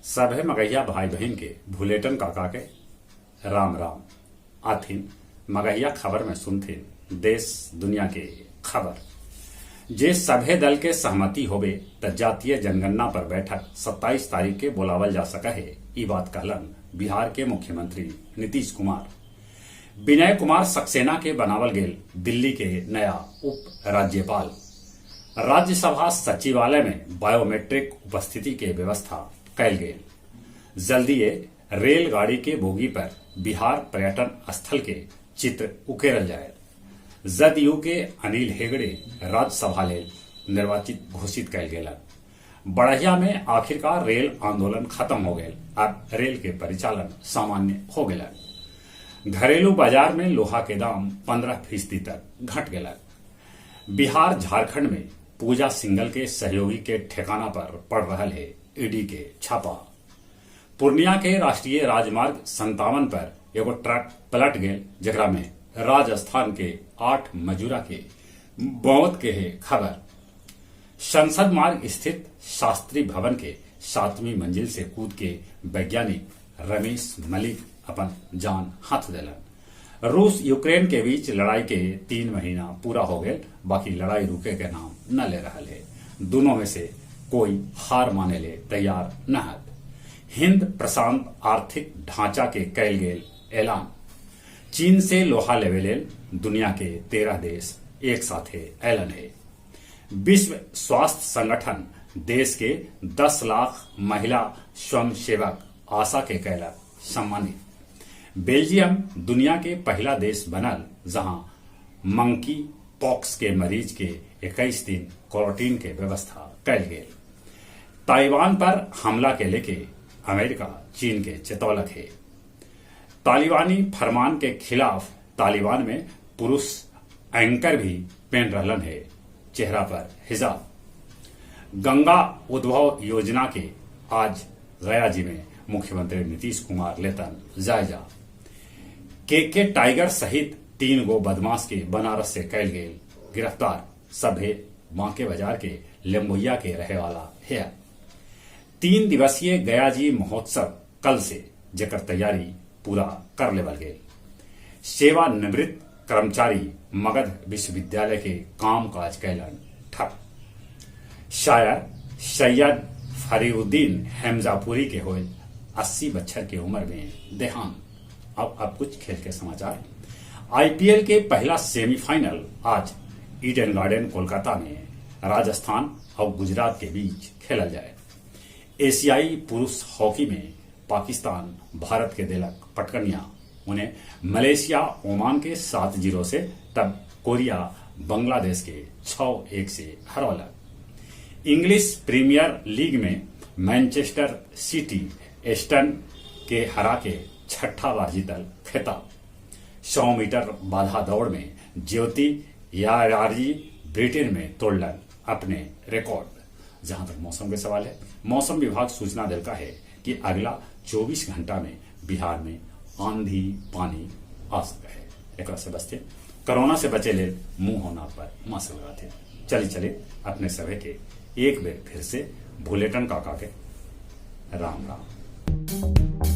सभे मगहिया भाई बहन के भुलेटन काका के राम राम आथिन मगहिया खबर में सुनथिन देश दुनिया के खबर। जे सभे दल के सहमति होबे त जातीय जनगणना पर बैठक 27 तारीख के बुलावल जा सका है। ई बात कहलन बिहार के मुख्यमंत्री नीतीश कुमार। विनय कुमार सक्सेना के बनावल गेल दिल्ली के नया उप राज्यपाल। राज्यसभा सचिवालय में बायोमेट्रिक उपस्थिति के व्यवस्था कैल गेल। जल्दीए रेलगाड़ी के बोगी पर बिहार पर्यटन स्थल के चित्र उकेरल जाए। जदयू के अनिल हेगड़े राज्यसभा लेल निर्वाचित घोषित कैल गेलन। बढ़िया में आखिरकार रेल आंदोलन खत्म हो गए। अब रेल के परिचालन सामान्य हो गए। घरेलू बाजार में लोहा के दाम 15% तक घट गए। बिहार झारखंड में पूजा सिंघल के सहयोगी के ठिकाना पर पड़ रहा है ईडी के छापा। पूर्णिया के राष्ट्रीय राजमार्ग 57 पर एगो ट्रक पलट गए, जकरा में राजस्थान के 8 मजूरा के मौत के है खबर। संसद मार्ग स्थित शास्त्री भवन के 7वीं मंजिल से कूद के वैज्ञानिक रमेश मलिक अपन जान हाथ दिलन। रूस यूक्रेन के बीच लड़ाई के 3 महीना पूरा हो गए, बाकी लड़ाई रुके के नाम न ले रहा है। दोनों में से कोई हार माने ले तैयार न है। हिंद प्रशांत आर्थिक ढांचा के कैल गेल ऐलान। चीन से लोहा लेवे लेल दुनिया के 13 देश एक साथ ऐलान है। विश्व स्वास्थ्य संगठन देश के 10 लाख महिला स्वयंसेवक आशा के कैलक सम्मानित। बेल्जियम दुनिया के पहला देश बनल जहां मंकी पॉक्स के मरीज के 21 दिन क्वारंटीन के व्यवस्था कैल गेल। ताइवान पर हमला के लेके अमेरिका चीन के चेतौलक है। तालिबानी फरमान के खिलाफ तालिबान में पुरुष एंकर भी पहन रहलन है चेहरा पर हिजाब। गंगा उद्भव योजना के आज गया जी में मुख्यमंत्री नीतीश कुमार लेतन जायजा। के टाइगर सहित 3 गो बदमाश के बनारस से कैल गेल गिरफ्तार। सभे बांके बाजार के लेम्बोइया के रहे वाला है। 3 दिवसीय गया जी महोत्सव कल से जेकर तैयारी पूरा कर लेवल गेल। सेवानिवृत्त कर्मचारी मगध विश्वविद्यालय के काम काज कैलन ठप। शायर सैयद फरीउद्दीन हेमजापुरी के होए 80 बछर की उम्र में देहांत। अब कुछ खेल के समाचार। आईपीएल के पहला सेमीफाइनल आज ईडन गार्डन कोलकाता में राजस्थान और गुजरात के बीच खेला जाए। एशियाई पुरुष हॉकी में पाकिस्तान भारत के दिलक पटकनिया। उन्हें मलेशिया ओमान के 7-0 से, तब कोरिया बांग्लादेश के 6-1 से हरौलक। इंग्लिश प्रीमियर लीग में मैनचेस्टर सिटी एस्टन के हरा के 6ठा बार जीतल खिताब। 100 मीटर बाधा दौड़ में ज्योति याराजी ब्रिटेन में तोड़लन अपने रिकॉर्ड। जहां तक मौसम के सवाल है, मौसम विभाग सूचना देता है कि अगला 24 घंटा में बिहार में आंधी पानी आ सकता है। एक से बचते कोरोना से बचे ले मुंह होना पर मास्क लगाते। चले अपने सभी के एक बेर फिर से भुलेटन काका के राम राम।